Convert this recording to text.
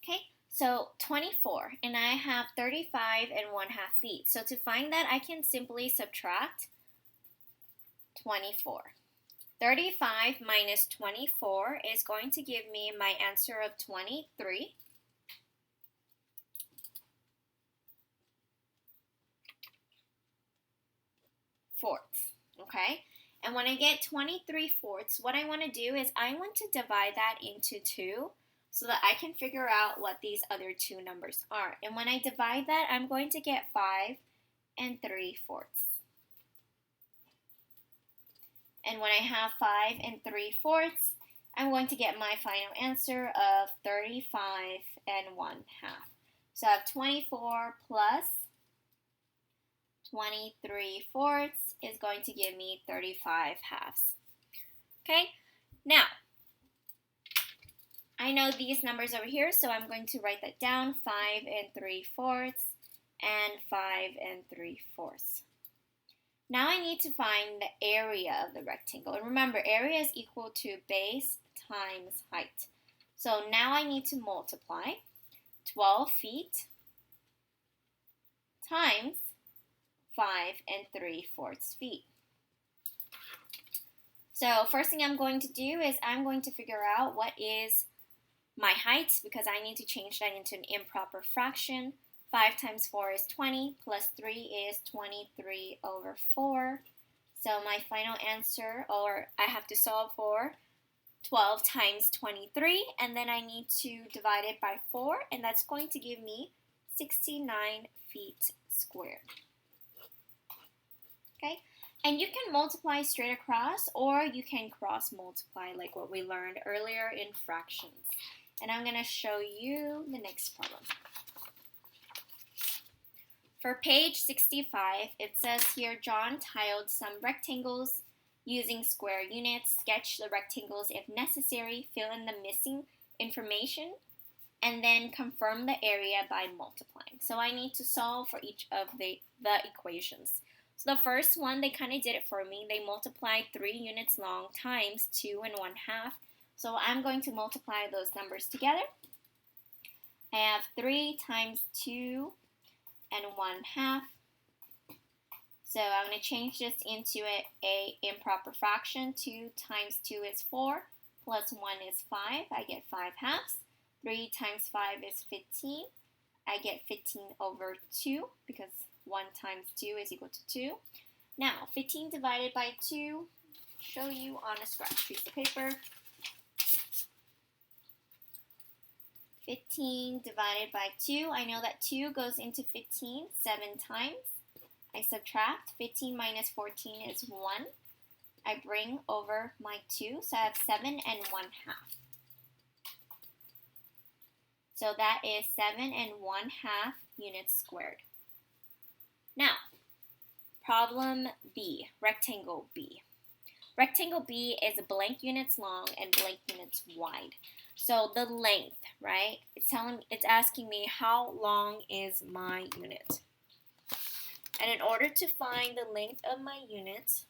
Okay, so 24, and I have 35 and 1/2 feet. So to find that, I can simply subtract 24. 35 minus 24 is going to give me my answer of 23 fourths, okay? And when I get 23 fourths, what I want to do is I want to divide that into 2 so that I can figure out what these other two numbers are. And when I divide that, I'm going to get 5 and 3 fourths. And when I have 5 and 3 fourths, I'm going to get my final answer of 35 and 1/2. So I have 24 plus 23 fourths is going to give me 35 halves. Okay, now I know these numbers over here, so I'm going to write that down, 5 and 3 fourths and 5 and 3 fourths. Now I need to find the area of the rectangle. And remember, area is equal to base times height. So now I need to multiply 12 feet times 5 and 3 fourths feet. So first thing I'm going to do is I'm going to figure out what is my height, because I need to change that into an improper fraction. 5 times 4 is 20, plus 3 is 23 over 4. So my final answer, or I have to solve for 12 times 23, and then I need to divide it by 4, and that's going to give me 69 feet squared. Okay, and you can multiply straight across, or you can cross multiply like what we learned earlier in fractions. And I'm going to show you the next problem. For page 65, it says here, John tiled some rectangles using square units. Sketch the rectangles if necessary, fill in the missing information, and then confirm the area by multiplying. So I need to solve for each of the equations. So the first one, they kind of did it for me. They multiplied 3 units long times 2 and 1/2. So I'm going to multiply those numbers together. I have 3 times 2 and 1/2. So I'm going to change this into a improper fraction. 2 times 2 is 4, plus 1 is 5. I get 5 halves. 3 times 5 is 15. I get 15 over 2, because 1 times 2 is equal to 2. Now, 15 divided by 2, show you on a scratch piece of paper. 15 divided by 2, I know that 2 goes into 15 7 times. I subtract. 15 minus 14 is 1. I bring over my 2, so I have 7 and 1/2. So that is 7 and 1/2 units squared. Now, problem B, rectangle B. Rectangle B is blank units long and blank units wide. So the length, right? It's asking me how long is my unit. And in order to find the length of my unit,